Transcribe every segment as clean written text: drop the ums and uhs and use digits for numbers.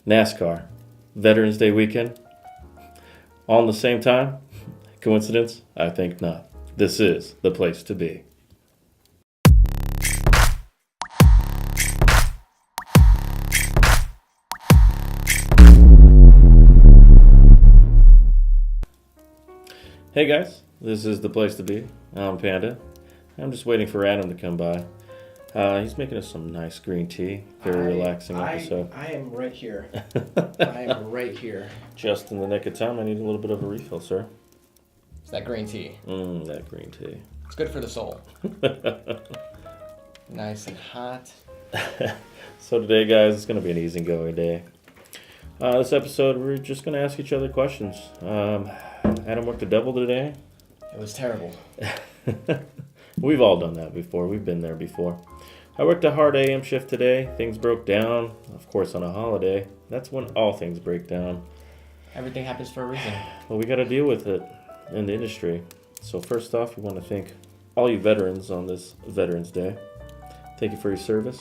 NASCAR, Veterans Day weekend, all in the same time? Coincidence? I think not. This is the place to be. Hey guys, this is the place to be. I'm Panda. I'm just waiting for Adam to come by. He's making us some nice green tea. Very relaxing episode. I am right here. I am right here. Just in the nick of time. I need a little bit of a refill, sir. It's that green tea. That green tea. It's good for the soul. Nice and hot. So today, guys, it's going to be an easygoing day. This episode, we're just going to ask each other questions. Adam worked the devil today. It was terrible. We've all done that before. We've been there before. I worked a hard AM shift today. Things broke down. Of course, on a holiday. That's when all things break down. Everything happens for a reason. Well, we got to deal with it in the industry. So first off, we want to thank all you veterans on this Veterans Day. Thank you for your service.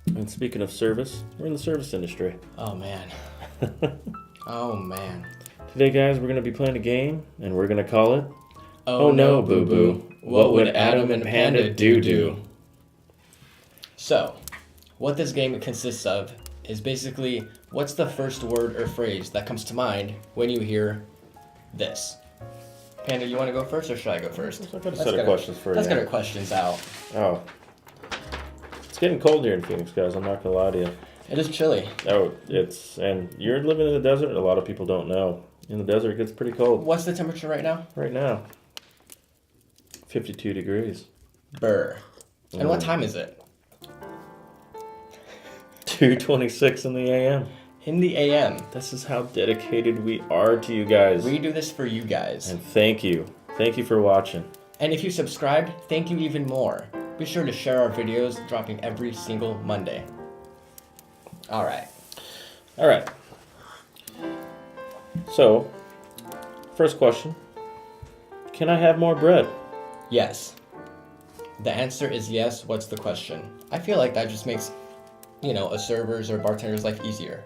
And speaking of service, we're in the service industry. Oh, man. Oh, man. Today, guys, we're going to be playing a game, and we're going to call it... Oh no, boo-boo. What would Adam and Panda do? So, what this game consists of is basically, what's the first word or phrase that comes to mind when you hear this? Panda, you want to go first, or should I go first? I've got a set of questions for you. Let's get our questions out. Oh. It's getting cold here in Phoenix, guys. I'm not going to lie to you. It is chilly. Oh, and you're living in the desert? A lot of people don't know. In the desert, it gets pretty cold. What's the temperature right now? Right now. 52 degrees. Brr. And what time is it? 2:26 in the a.m. In the a.m. This is how dedicated we are to you guys. We do this for you guys. And thank you. Thank you for watching. And if you subscribed, thank you even more. Be sure to share our videos dropping every single Monday. All right. So, first question. Can I have more bread? Yes. The answer is yes. What's the question? I feel like that just makes, a server's or bartender's life easier.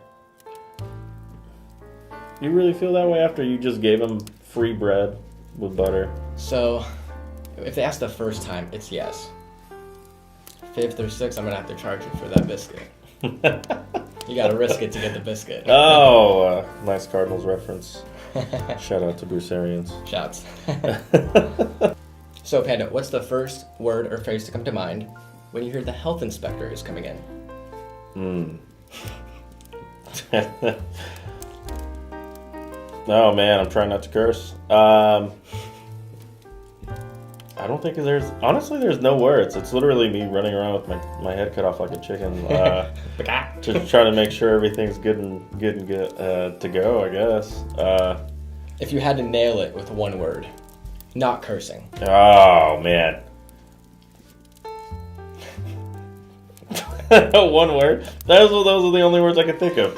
You really feel that way after you just gave them free bread with butter? So, if they ask the first time, it's yes. Fifth or sixth, I'm going to have to charge you for that biscuit. You got to risk it to get the biscuit. Oh, nice Cardinals reference. Shout out to Bruce Arians. Shouts. So, Panda, what's the first word or phrase to come to mind when you hear the health inspector is coming in? Oh, man, I'm trying not to curse. I don't think there's no words. It's literally me running around with my head cut off like a chicken, just trying to make sure everything's good to go, I guess. If you had to nail it with one word, not cursing. Oh, man. One word? Those are the only words I could think of.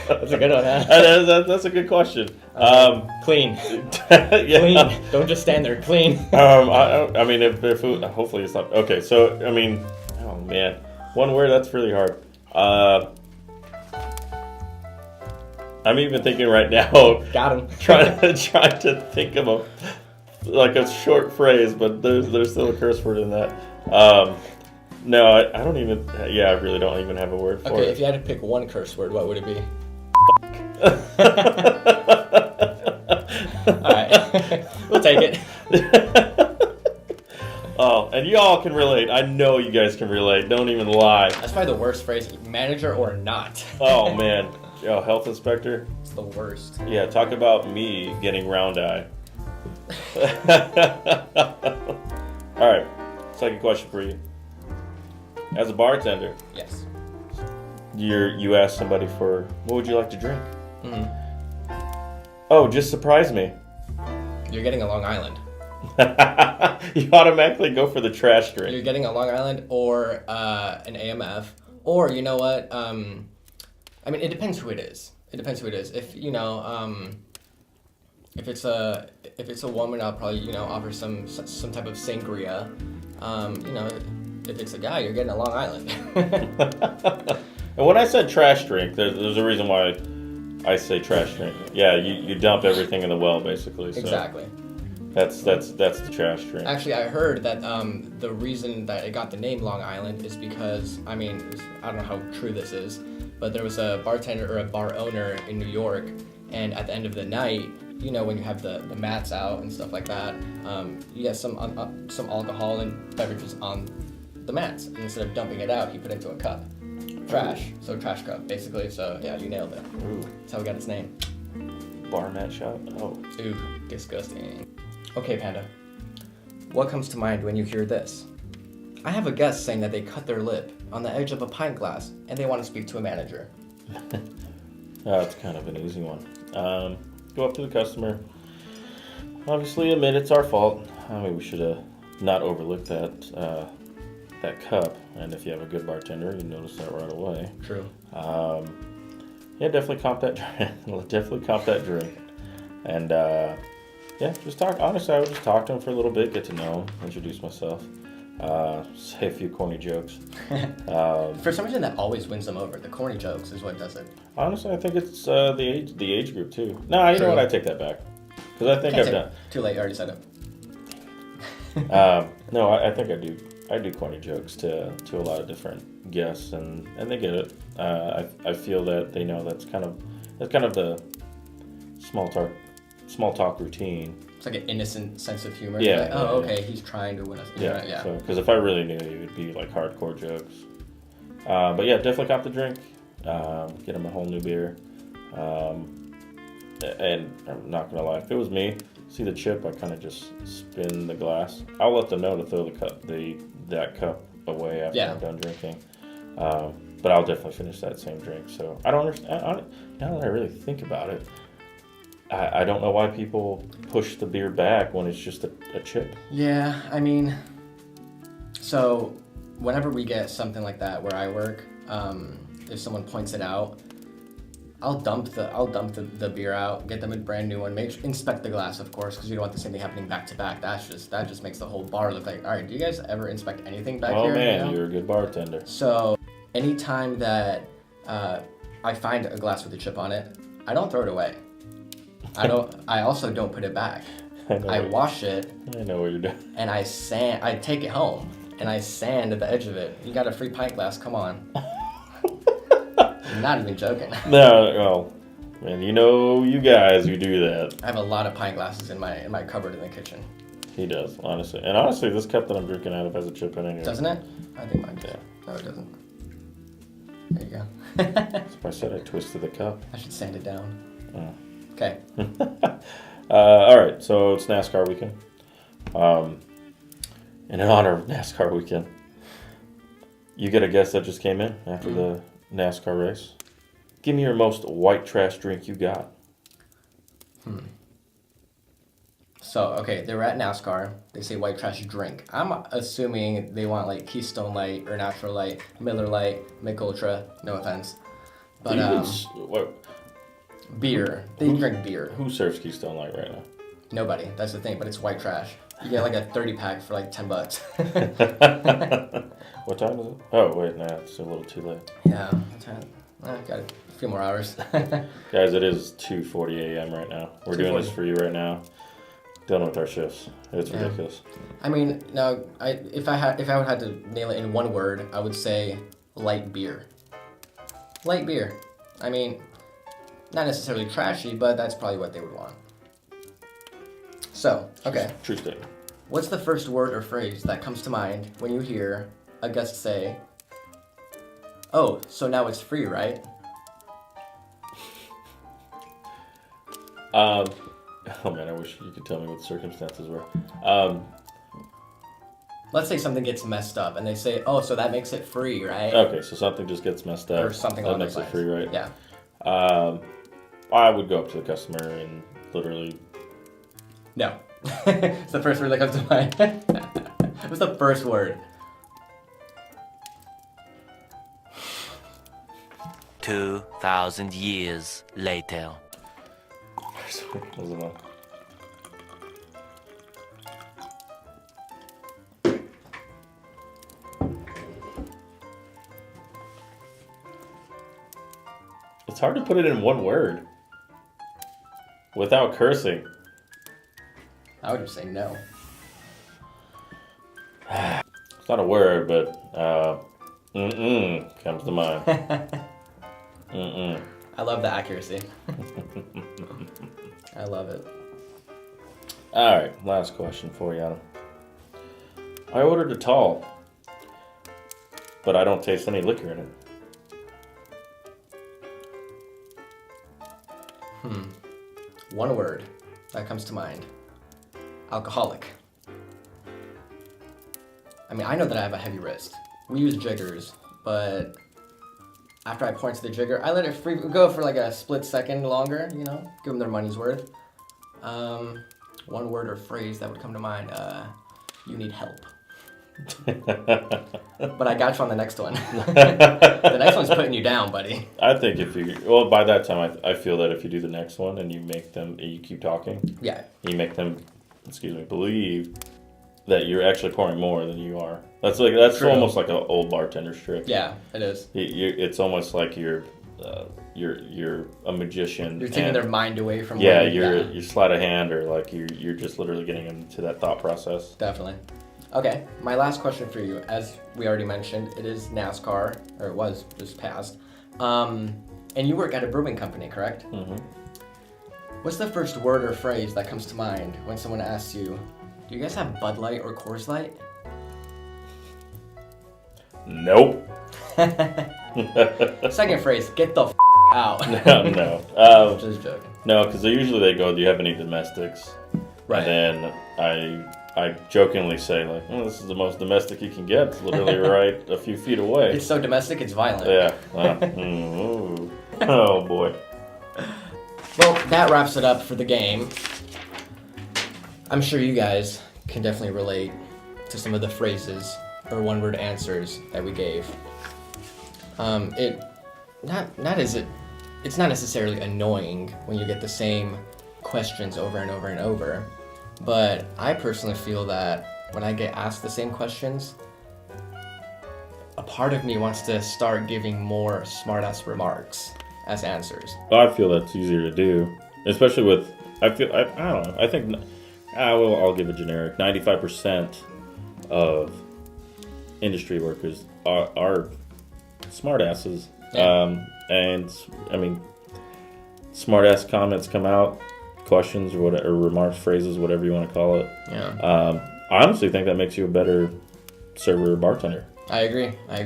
That's a good one, huh? That's a good question. Clean. Yeah. Clean. Don't just stand there. Clean. I mean, if hopefully it's not okay. So, I mean, oh man, one word, that's really hard. I'm even thinking right now. Got him. trying to think of a short phrase, but there's still a curse word in that. No, I don't even. Yeah, I really don't even have a word for it. Okay, if you had to pick one curse word, what would it be? Alright, we'll take it. Oh, and y'all can relate. I know you guys can relate. Don't even lie. That's probably the worst phrase, manager or not. Oh, man. Yo, health inspector. It's the worst. Yeah, talk about me getting round eye. Alright, second question for you. As a bartender, Yes. you ask somebody for, what would you like to drink? Mm-hmm. Oh, just surprise me. You're getting a Long Island. You automatically go for the trash drink. You're getting a Long Island or an AMF. Or, you know what? I mean, it depends who it is. If, if it's a woman, I'll probably, offer some type of sangria. if it's a guy, you're getting a Long Island. And when I said trash drink, there's a reason why I say trash drink. Yeah, you dump everything in the well, basically. So Exactly. That's the trash drink. Actually, I heard that the reason that it got the name Long Island is because, I mean, I don't know how true this is, but there was a bartender or a bar owner in New York, and at the end of the night, you know, when you have the mats out and stuff like that, you get some alcohol and beverages on the mats, and instead of dumping it out, he put it into a cup. Trash. So trash cup, basically. So yeah, you nailed it. Ooh. That's how we got its name. Bar mat shot? Oh. Ooh, disgusting. Okay, Panda. What comes to mind when you hear this? I have a guest saying that they cut their lip on the edge of a pint glass and they want to speak to a manager. That's kind of an easy one. Go up to the customer. Obviously admit it's our fault. We should have not overlooked that cup. And if you have a good bartender, you notice that right away. True. Yeah, definitely comp that drink. Definitely comp that drink. And yeah, just talk. Honestly, I would just talk to him for a little bit, get to know him, introduce myself, say a few corny jokes. For some reason, that always wins them over. The corny jokes is what does it. Honestly, I think it's the age group too. No, you know what? I take that back because I think I've done. Too late. I already said it. No, I think I do. I do corny jokes to a lot of different guests, and they get it. I feel that they know that's kind of the small talk routine. It's like an innocent sense of humor. Yeah. Like, oh, okay, he's trying to win us. Yeah. Yeah. So, because if I really knew, it would be like hardcore jokes. But yeah, definitely cop the drink. Get him a whole new beer. And I'm not gonna lie, if it was me, see the chip, I kind of just spin the glass. I'll let them know to throw that cup away after I'm done drinking. But I'll definitely finish that same drink. So I don't understand. Now that I really think about it, I don't know why people push the beer back when it's just a chip. Yeah, I mean, so whenever we get something like that where I work, if someone points it out, I'll dump the beer out, get them a brand new one, inspect the glass, of course, because you don't want the same thing happening back to back. That just makes the whole bar look like, all right, do you guys ever inspect anything back here? Oh man, you know? You're a good bartender. So anytime that I find a glass with a chip on it, I don't throw it away. I also don't put it back. I wash it. I know what you're doing. And I take it home and I sand at the edge of it. You got a free pint glass, come on. I'm not even joking. No, well, man, you guys who do that. I have a lot of pint glasses in my cupboard in the kitchen. He does, honestly. And honestly, this cup that I'm drinking out of has a chip in it anyway. Doesn't it? I think mine does. Yeah. No, it doesn't. There you go. So I said I twisted the cup. I should sand it down. Oh. Okay. All right, so it's NASCAR weekend. And in honor of NASCAR weekend, you get a guest that just came in after the NASCAR race. Give me your most white trash drink you got. So, okay, they were at NASCAR. They say white trash drink. I'm assuming they want like Keystone Light or Natural Light, Miller Light, Mick Ultra. No offense. But beer. They drink beer. Who serves Keystone Light right now? Nobody. That's the thing. But it's white trash. You get like a 30 pack for like $10. What time is it? Oh wait, nah, it's a little too late. Yeah, got a few more hours. Guys, it is 2:40 a.m. right now. We're doing this for you right now. Done with our shifts. It's ridiculous. I mean, now, if I would have to nail it in one word, I would say light beer. Light beer. I mean, not necessarily trashy, but that's probably what they would want. So, okay. True statement. What's the first word or phrase that comes to mind when you hear a guest say, "Oh, so now it's free, right?" Oh man, I wish you could tell me what the circumstances were. Let's say something gets messed up and they say, "Oh, so that makes it free, right?" Okay, so something just gets messed up. Or something that along makes those it free, right? Yeah. I would go up to the customer and literally. No. It's the first word that comes to mind. What's the first word? 2,000 years later. It's hard to put it in one word without cursing. I would just say no. It's not a word, but comes to mind. I love the accuracy. I love it. All right, last question for you, Adam. I ordered a tall, but I don't taste any liquor in it. One word that comes to mind. Alcoholic. I mean, I know that I have a heavy wrist. We use jiggers, but after I point to the jigger, I let it go for like a split second longer, you know, give them their money's worth. One word or phrase that would come to mind, you need help. But I got you on the next one. The next one's putting you down, buddy. I think well, by that time, I feel that if you do the next one and you keep talking, Yeah. you make them, believe that you're actually pouring more than you are. That's True. almost like an old bartender trick. Yeah, it is. It's almost like you're a magician. You're taking their mind away from. Yeah, you sleight of hand, or like you're just literally getting into that thought process. Definitely. Okay, my last question for you, as we already mentioned, it is NASCAR, or it was just passed. And you work at a brewing company, correct? Mm-hmm. What's the first word or phrase that comes to mind when someone asks you, do you guys have Bud Light or Coors Light? Nope. Second phrase, get the out. No. Just joking. No, because usually they go, do you have any domestics? Right. And then I jokingly say, like, this is the most domestic you can get. It's literally right a few feet away. It's so domestic, it's violent. Yeah. Oh, boy. Well, that wraps it up for the game. I'm sure you guys can definitely relate to some of the phrases or one-word answers that we gave. It's not necessarily annoying when you get the same questions over and over and over, but I personally feel that when I get asked the same questions, a part of me wants to start giving more smart-ass remarks as answers. I feel that's easier to do, especially with, I don't know, I think, I'll give a generic, 95% of industry workers are smartasses. Yeah. And I mean, smart-ass comments come out, questions or whatever, or remarks, phrases, whatever you want to call it. Yeah. I honestly think that makes you a better server or bartender. I agree. I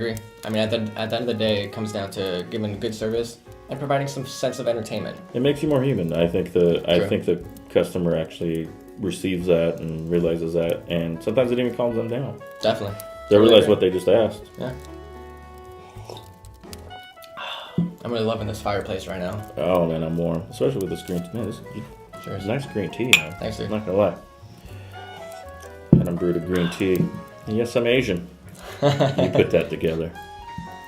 mean, at the end of the day, it comes down to giving good service and providing some sense of entertainment. It makes you more human. I think the customer actually receives that and realizes that, and sometimes it even calms them down. Definitely. They realize what they just asked. Yeah. I'm really loving this fireplace right now. Oh man, I'm warm, especially with this green tea. Man, this Cheers. is nice green tea, man. Thanks, dude. I'm not gonna lie. And I'm brewed a green tea. And yes, I'm Asian. You put that together.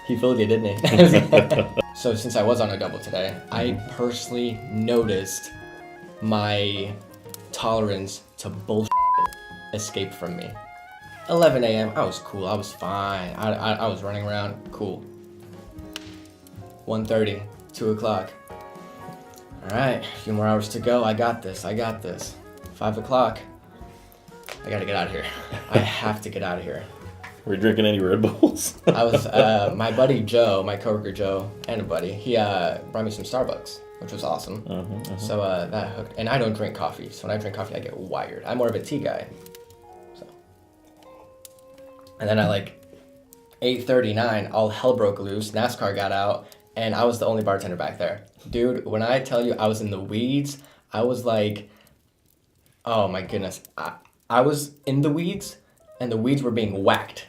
He fooled you, didn't he? So since I was on a double today, I personally noticed my tolerance to bullshit escape from me. 11 a.m. I was cool. I was fine. I was running around. Cool. 1:30, 2 o'clock. All right, a few more hours to go. I got this. 5 o'clock. I gotta get out of here. I have to get out of here. Were you drinking any Red Bulls? I was, my buddy Joe, my coworker Joe, and a buddy, he brought me some Starbucks, which was awesome. So that hooked. And I don't drink coffee, so when I drink coffee, I get wired. I'm more of a tea guy. So. And then at like 8:39, all hell broke loose. NASCAR got out, and I was the only bartender back there. Dude, when I tell you I was in the weeds, I was like, oh my goodness. I was in the weeds, and the weeds were being whacked.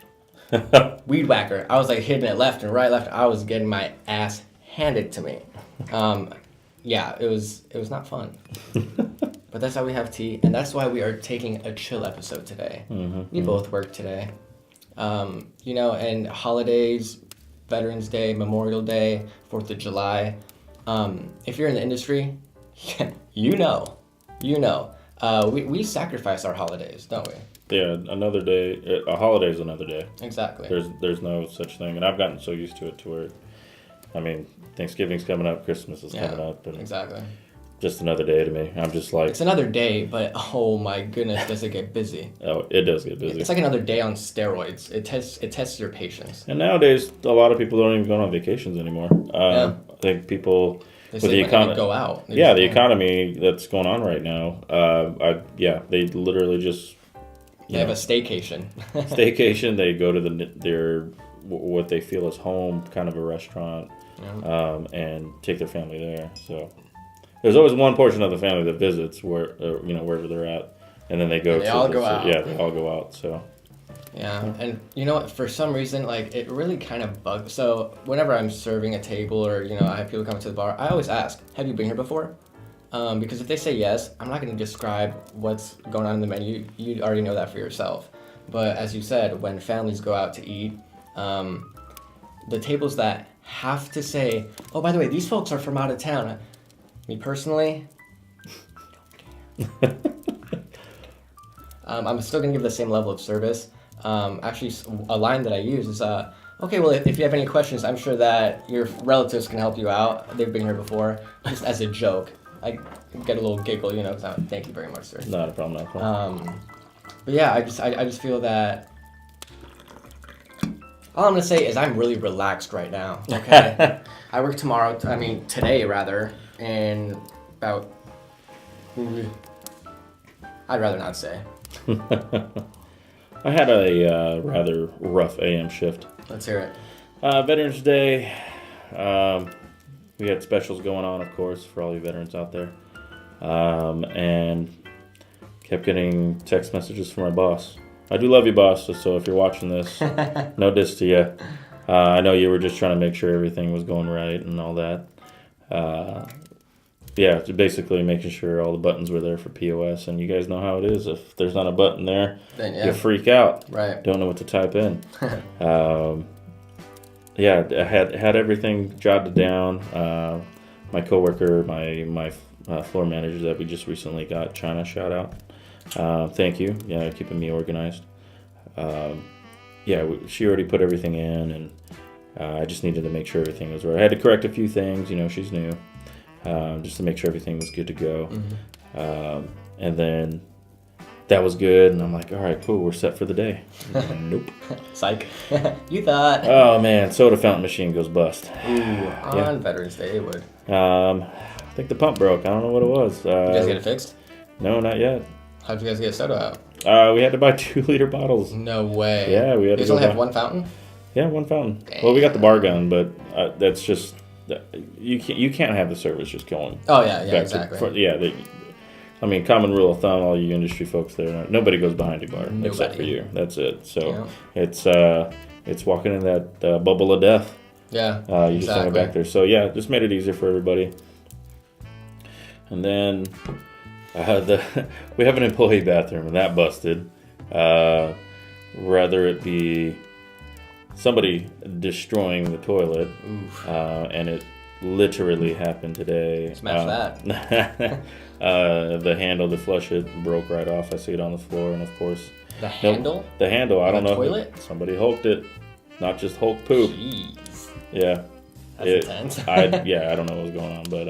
Weed whacker. I was like hitting it left and right, left. I was getting my ass handed to me. Yeah, it was not fun. But that's why we have tea, and that's why we are taking a chill episode today. We both work today. You know, and holidays, Veterans Day, Memorial Day, 4th of July. If you're in the industry, you know. We sacrifice our holidays, don't we? Yeah, another day. A holiday is another day. Exactly. There's no such thing, and I've gotten so used to it to where I mean, Thanksgiving's coming up, Christmas is coming up, and exactly. just another day to me. I'm just like, It's another day, but oh my goodness, does it get busy? oh, it does get busy. It's like another day on steroids. It tests your patience. And nowadays, a lot of people don't even go on vacations anymore. I think people They with say the when economy, they go out. They yeah, just the can't. economy that's going on right now. They literally just They have a staycation. staycation. They go to their what they feel is home, kind of a restaurant, and take their family there. So there's always one portion of the family that visits wherever they're at, and then they go. And they all go out. Yeah, they all go out. So Yeah, and you know what? For some reason, like it really kind of bugs. So whenever I'm serving a table or I have people come to the bar, I always ask, "Have you been here before?" Because if they say yes, I'm not going to describe what's going on in the menu. You already know that for yourself. But as you said, when families go out to eat, the tables that have to say, "Oh, by the way, these folks are from out of town." Me personally, I'm still going to give the same level of service. Actually, a line that I use is, okay, well, if you have any questions, I'm sure that your relatives can help you out. They've been here before, just as a joke. I get a little giggle, because thank you very much, sir. not a problem. Not a problem. But yeah, I just feel that all I'm gonna say is I'm really relaxed right now. Okay, I work today rather, and about. I'd rather not say. I had a rather rough AM shift. Let's hear it. Veterans Day. We had specials going on, of course, for all you veterans out there. And kept getting text messages from my boss. I do love you, boss, so if you're watching this, no diss to you. I know you were just trying to make sure everything was going right and all that. Basically making sure all the buttons were there for POS. And you guys know how it is. If there's not a button there, Then, you freak out. Right. Don't know what to type in. I had everything jotted down. My coworker, my floor manager that we just recently got, China, shout out. Thank you. Yeah, keeping me organized. She already put everything in, and I just needed to make sure everything was right. I had to correct a few things. She's new, just to make sure everything was good to go. Mm-hmm. And then that was good, and I'm like, all right, cool, we're set for the day. Nope. Psych. You thought. Oh man, soda fountain machine goes bust. Ooh, on Veterans Day it would. I think the pump broke. I don't know what it was. You guys get it fixed? No, not yet. How'd you guys get soda out? We had to buy 2-liter bottles. No way. Yeah, we had to You go only have buy- one fountain? Yeah, one fountain. Well, we got the bar gun, but that's just you can't have the service just going. Oh yeah, back exactly. Common rule of thumb, all you industry folks there, nobody goes behind a bar except for Nobody. you. That's it. So Yeah. it's walking in that bubble of death. Yeah. You just hang it back there. So yeah, just made it easier for everybody. And then we have an employee bathroom, and that busted. Rather it be somebody destroying the toilet, and it literally happened today. Smash that. The handle to flush it broke right off. I see it on the floor, and of course The handle? the handle. I On don't the know. toilet? Somebody hulked it, not just Hulk poop. Jeez. Yeah. That's intense. I don't know what was going on, but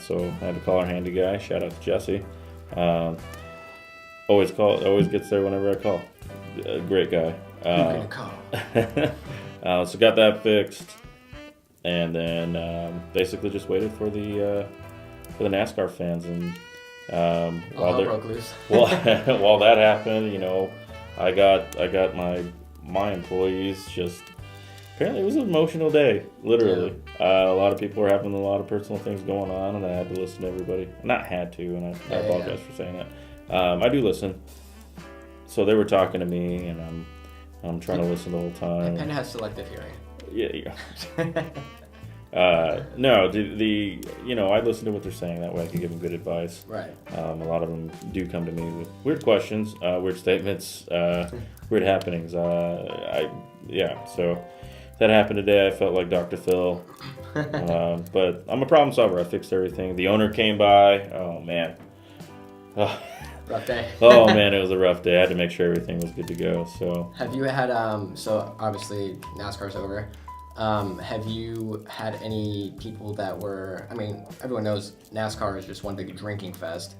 so I had to call our handy guy. Shout out to Jesse. Always gets there whenever I call. Great guy. Way to call. So got that fixed, and then basically just waited for the NASCAR fans, and All hell broke loose. while that happened, I got my employees just. Apparently, it was an emotional day, literally. A lot of people were having a lot of personal things going on, and I had to listen to everybody. Not had to, and I apologize for saying that. I do listen. So they were talking to me, and I'm trying to listen the whole time. It kind of has selective hearing. Yeah. No, I listen to what they're saying. That way I can give them good advice. Right. A lot of them do come to me with weird questions, weird statements, weird happenings. So that happened today. I felt like Dr. Phil. But I'm a problem solver. I fixed everything. The owner came by. Oh, man. Rough day. Oh, man, it was a rough day. I had to make sure everything was good to go. So Have you had, so obviously NASCAR's over. Have you had any people that were, I mean, everyone knows NASCAR is just one big drinking fest,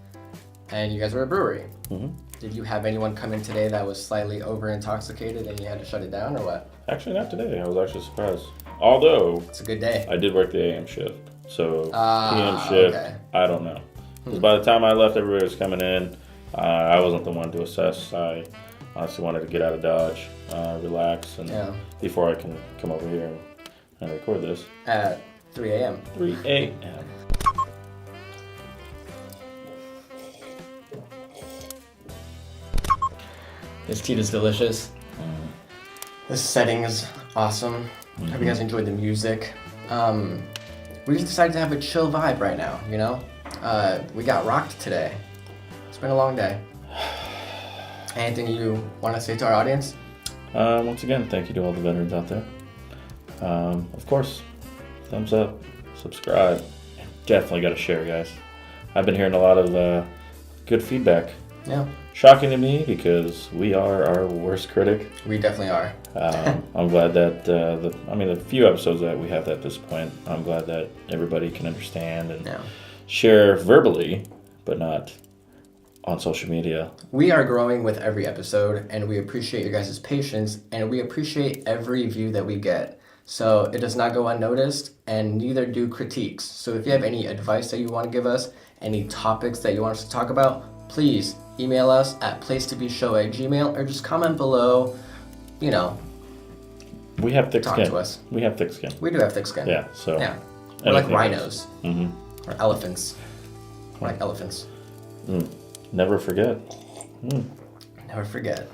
and you guys are a brewery. Mm-hmm. Did you have anyone come in today that was slightly over intoxicated and you had to shut it down, or what? Actually, not today. I was actually surprised. Although, It's a good day. I did work the AM shift. So, PM shift, okay. I don't know. 'Cause by the time I left, everybody was coming in. I wasn't the one to assess. I honestly wanted to get out of Dodge, relax, and Yeah. before I can come over here and record this. At 3 a.m. 3 a.m. This tea is delicious. This setting is awesome. Hope you guys enjoyed the music. We just decided to have a chill vibe right now, you know? We got rocked today. It's been a long day. Anything you want to say to our audience? Once again, thank you to all the veterans out there. Of course, thumbs up, subscribe. Definitely got to share, guys. I've been hearing a lot of good feedback. Yeah, Shocking to me because we are our worst critic. we definitely are. I'm glad that the few episodes that we have at this point, I'm glad that everybody can understand and Yeah. share verbally, but not on social media. We are growing with every episode, and we appreciate your guys' patience, and we appreciate every view that we get. So it does not go unnoticed, and neither do critiques. So if you have any advice that you want to give us, any topics that you want us to talk about, please email us at placetobeshow@gmail.com or just comment below. You know, We have thick talk skin. to us. We have thick skin. We do have thick skin. Yeah, so. Yeah. We're like anything rhinos Mm-hmm. or elephants. We're like elephants. Never forget. Never forget.